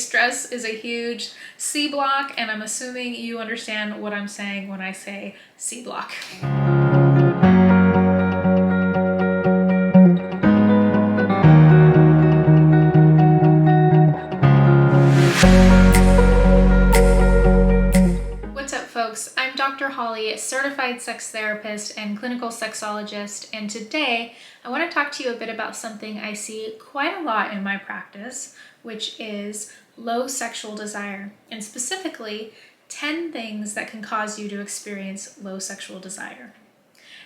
stress is a huge C block, and I'm assuming you understand what I'm saying when I say C block. What's up, folks? I'm Dr. Holly, certified sex therapist and clinical sexologist, and today I want to talk to you a bit about something I see quite a lot in my practice, which is low sexual desire, and specifically 10 things that can cause you to experience low sexual desire.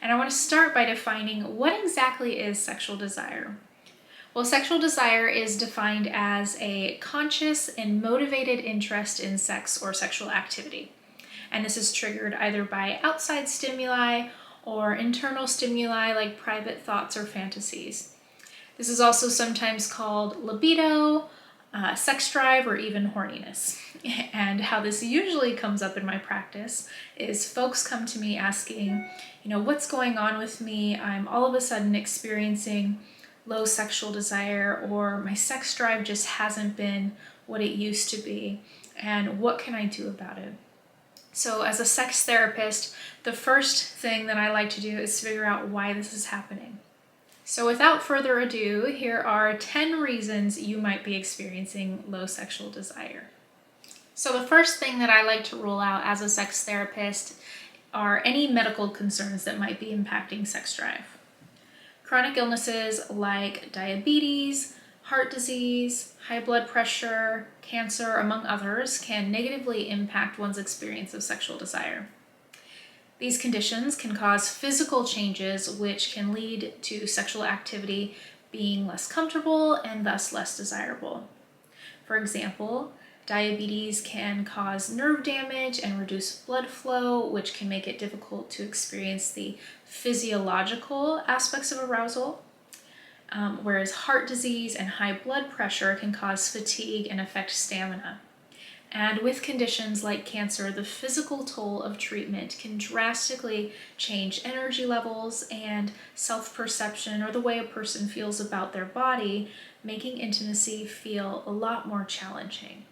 And I want to start by defining what exactly is sexual desire. Well, sexual desire is defined as a conscious and motivated interest in sex or sexual activity. And this is triggered either by outside stimuli or internal stimuli like private thoughts or fantasies. This is also sometimes called libido, sex drive, or even horniness. And how this usually comes up in my practice is folks come to me asking, what's going on with me? I'm all of a sudden experiencing low sexual desire, or my sex drive just hasn't been what it used to be, and what can I do about it? So as a sex therapist, the first thing that I like to do is figure out why this is happening. So without further ado, here are 10 reasons you might be experiencing low sexual desire. So the first thing that I like to rule out as a sex therapist are any medical concerns that might be impacting sex drive. Chronic illnesses like diabetes, heart disease, high blood pressure, cancer, among others, can negatively impact one's experience of sexual desire. These conditions can cause physical changes which can lead to sexual activity being less comfortable and thus less desirable. For example, diabetes can cause nerve damage and reduce blood flow, which can make it difficult to experience the physiological aspects of arousal. Whereas heart disease and high blood pressure can cause fatigue and affect stamina. And with conditions like cancer, the physical toll of treatment can drastically change energy levels and self-perception, or the way a person feels about their body, making intimacy feel a lot more challenging.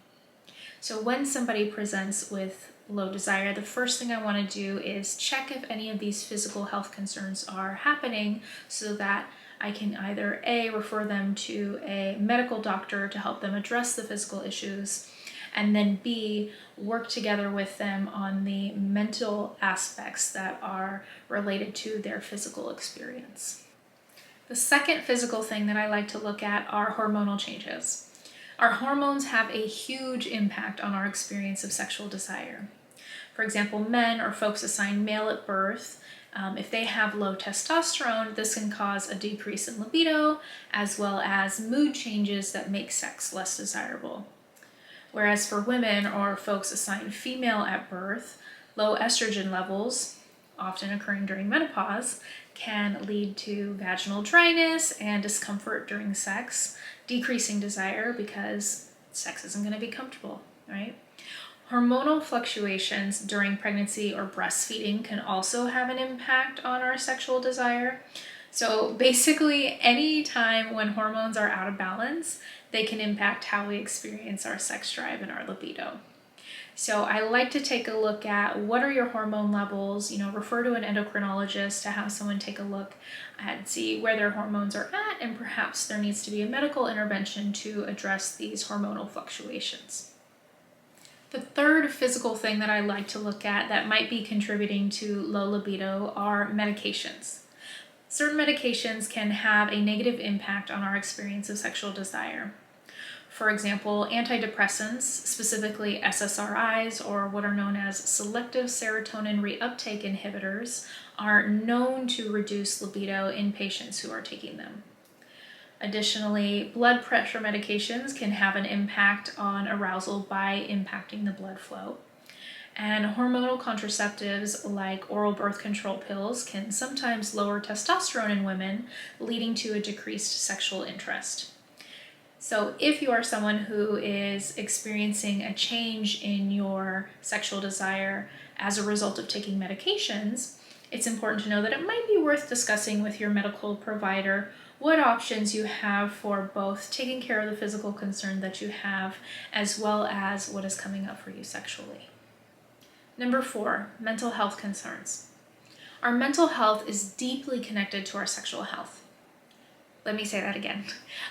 So when somebody presents with low desire, the first thing I want to do is check if any of these physical health concerns are happening, so that I can either A, refer them to a medical doctor to help them address the physical issues, and then B, work together with them on the mental aspects that are related to their physical experience. The second physical thing that I like to look at are hormonal changes. Our hormones have a huge impact on our experience of sexual desire. For example, men or folks assigned male at birth, if they have low testosterone, this can cause a decrease in libido, as well as mood changes that make sex less desirable. Whereas for women or folks assigned female at birth, low estrogen levels, often occurring during menopause, can lead to vaginal dryness and discomfort during sex, decreasing desire because sex isn't going to be comfortable, right? Hormonal fluctuations during pregnancy or breastfeeding can also have an impact on our sexual desire. So basically, any time when hormones are out of balance, they can impact how we experience our sex drive and our libido. So I like to take a look at what are your hormone levels, refer to an endocrinologist to have someone take a look and see where their hormones are at, and perhaps there needs to be a medical intervention to address these hormonal fluctuations. The third physical thing that I like to look at that might be contributing to low libido are medications. Certain medications can have a negative impact on our experience of sexual desire. For example, antidepressants, specifically SSRIs, or what are known as selective serotonin reuptake inhibitors, are known to reduce libido in patients who are taking them. Additionally, blood pressure medications can have an impact on arousal by impacting the blood flow. And hormonal contraceptives like oral birth control pills can sometimes lower testosterone in women, leading to a decreased sexual interest. So if you are someone who is experiencing a change in your sexual desire as a result of taking medications, it's important to know that it might be worth discussing with your medical provider what options you have for both taking care of the physical concern that you have as well as what is coming up for you sexually. Number 4, mental health concerns. Our mental health is deeply connected to our sexual health. Let me say that again.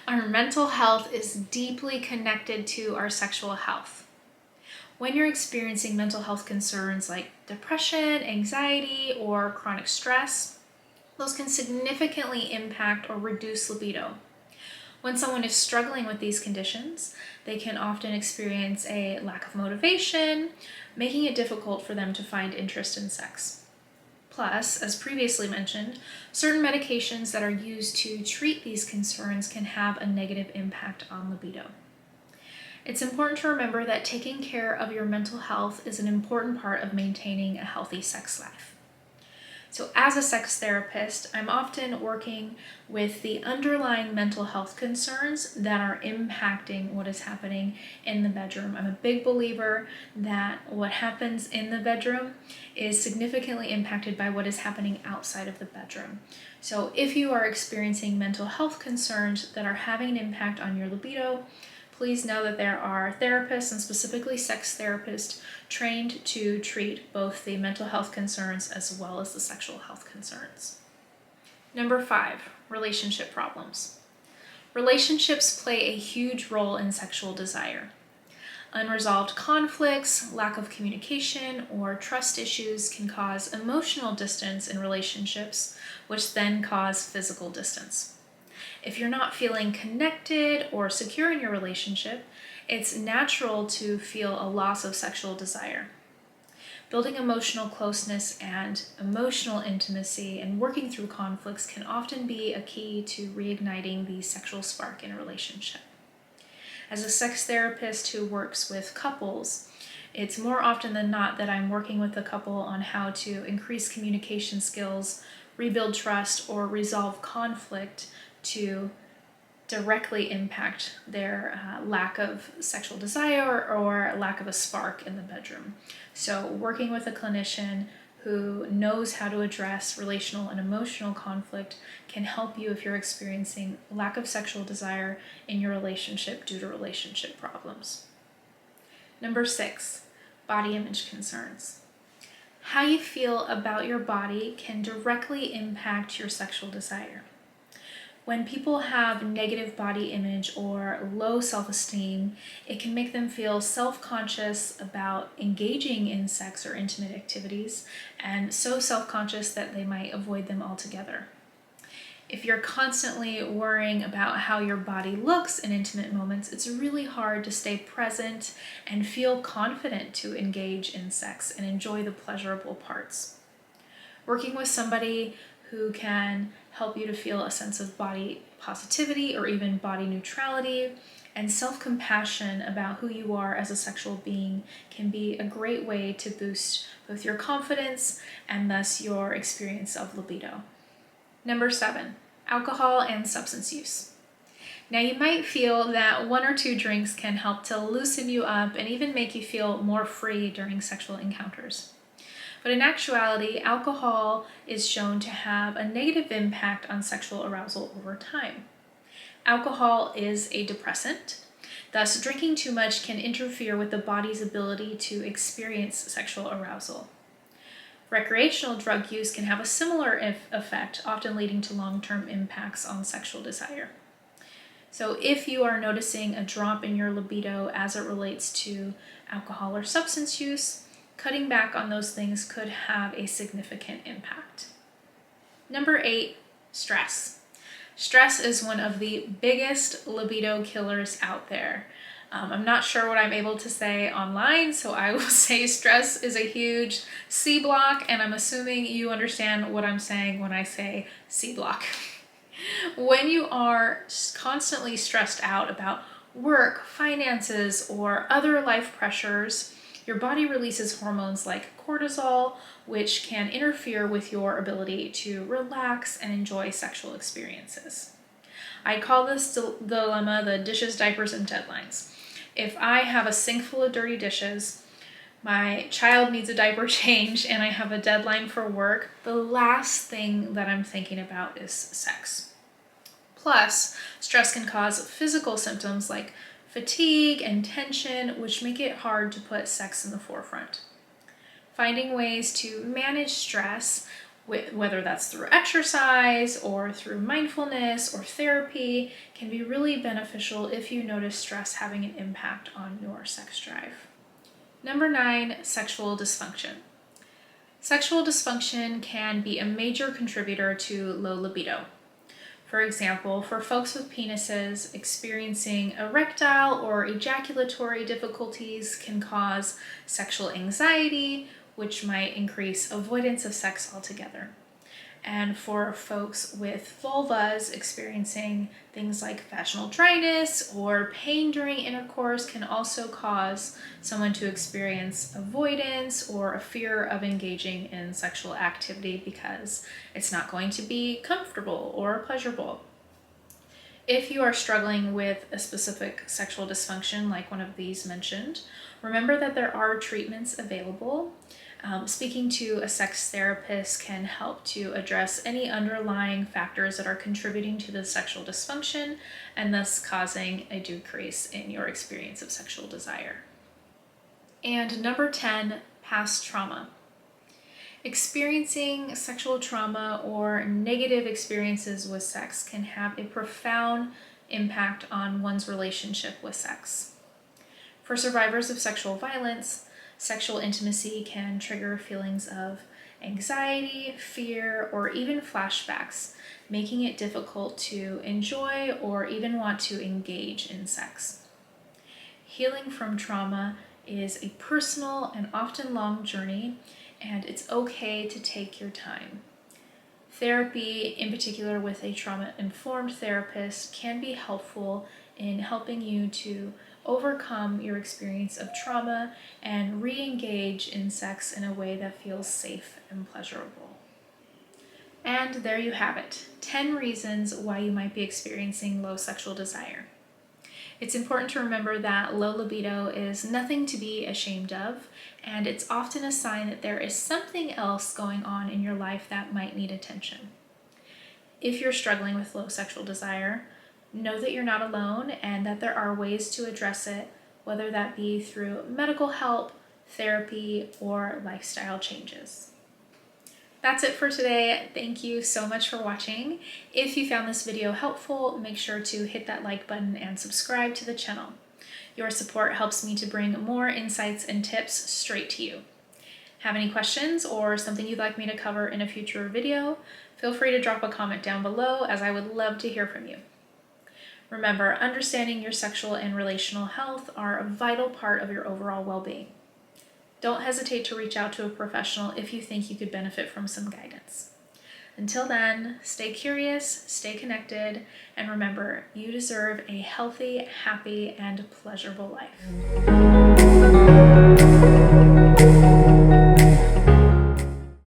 Our mental health is deeply connected to our sexual health. When you're experiencing mental health concerns like depression, anxiety, or chronic stress, those can significantly impact or reduce libido. When someone is struggling with these conditions, they can often experience a lack of motivation, making it difficult for them to find interest in sex. Plus, as previously mentioned, certain medications that are used to treat these concerns can have a negative impact on libido. It's important to remember that taking care of your mental health is an important part of maintaining a healthy sex life. So as a sex therapist, I'm often working with the underlying mental health concerns that are impacting what is happening in the bedroom. I'm a big believer that what happens in the bedroom is significantly impacted by what is happening outside of the bedroom. So if you are experiencing mental health concerns that are having an impact on your libido, please know that there are therapists, and specifically sex therapists, trained to treat both the mental health concerns as well as the sexual health concerns. Number 5, relationship problems. Relationships play a huge role in sexual desire. Unresolved conflicts, lack of communication, or trust issues can cause emotional distance in relationships, which then cause physical distance. If you're not feeling connected or secure in your relationship, it's natural to feel a loss of sexual desire. Building emotional closeness and emotional intimacy and working through conflicts can often be a key to reigniting the sexual spark in a relationship. As a sex therapist who works with couples, it's more often than not that I'm working with a couple on how to increase communication skills, rebuild trust, or resolve conflict to directly impact their lack of sexual desire or lack of a spark in the bedroom. So working with a clinician who knows how to address relational and emotional conflict can help you if you're experiencing lack of sexual desire in your relationship due to relationship problems. Number 6, body image concerns. How you feel about your body can directly impact your sexual desire. When people have negative body image or low self-esteem, it can make them feel self-conscious about engaging in sex or intimate activities, and so self-conscious that they might avoid them altogether. If you're constantly worrying about how your body looks in intimate moments, it's really hard to stay present and feel confident to engage in sex and enjoy the pleasurable parts. Working with somebody who can help you to feel a sense of body positivity or even body neutrality and self-compassion about who you are as a sexual being can be a great way to boost both your confidence and thus your experience of libido. Number 7, alcohol and substance use. Now you might feel that 1 or 2 drinks can help to loosen you up and even make you feel more free during sexual encounters. But in actuality, alcohol is shown to have a negative impact on sexual arousal over time. Alcohol is a depressant, thus drinking too much can interfere with the body's ability to experience sexual arousal. Recreational drug use can have a similar effect, often leading to long-term impacts on sexual desire. So if you are noticing a drop in your libido as it relates to alcohol or substance use, cutting back on those things could have a significant impact. Number 8, stress. Stress is one of the biggest libido killers out there. I'm not sure what I'm able to say online, so I will say stress is a huge C block, and I'm assuming you understand what I'm saying when I say C block. When you are constantly stressed out about work, finances, or other life pressures, your body releases hormones like cortisol, which can interfere with your ability to relax and enjoy sexual experiences. I call this dilemma the dishes, diapers, and deadlines. If I have a sink full of dirty dishes, my child needs a diaper change, and I have a deadline for work, the last thing that I'm thinking about is sex. Plus, stress can cause physical symptoms like fatigue and tension, which make it hard to put sex in the forefront. Finding ways to manage stress, whether that's through exercise or through mindfulness or therapy, can be really beneficial if you notice stress having an impact on your sex drive. Number 9, sexual dysfunction. Sexual dysfunction can be a major contributor to low libido. For example, for folks with penises, experiencing erectile or ejaculatory difficulties can cause sexual anxiety, which might increase avoidance of sex altogether. And for folks with vulvas, experiencing things like vaginal dryness or pain during intercourse can also cause someone to experience avoidance or a fear of engaging in sexual activity because it's not going to be comfortable or pleasurable. If you are struggling with a specific sexual dysfunction like one of these mentioned, remember that there are treatments available. Speaking to a sex therapist can help to address any underlying factors that are contributing to the sexual dysfunction and thus causing a decrease in your experience of sexual desire. And number 10, past trauma. Experiencing sexual trauma or negative experiences with sex can have a profound impact on one's relationship with sex. For survivors of sexual violence, sexual intimacy can trigger feelings of anxiety, fear, or even flashbacks, making it difficult to enjoy or even want to engage in sex. Healing from trauma is a personal and often long journey, and it's okay to take your time. Therapy, in particular with a trauma-informed therapist, can be helpful in helping you to overcome your experience of trauma and re-engage in sex in a way that feels safe and pleasurable. And there you have it, 10 reasons why you might be experiencing low sexual desire. It's important to remember that low libido is nothing to be ashamed of, and it's often a sign that there is something else going on in your life that might need attention. If you're struggling with low sexual desire, know that you're not alone and that there are ways to address it, whether that be through medical help, therapy, or lifestyle changes. That's it for today. Thank you so much for watching. If you found this video helpful, make sure to hit that like button and subscribe to the channel. Your support helps me to bring more insights and tips straight to you. Have any questions or something you'd like me to cover in a future video? Feel free to drop a comment down below, as I would love to hear from you. Remember, understanding your sexual and relational health are a vital part of your overall well-being. Don't hesitate to reach out to a professional if you think you could benefit from some guidance. Until then, stay curious, stay connected, and remember, you deserve a healthy, happy, and pleasurable life.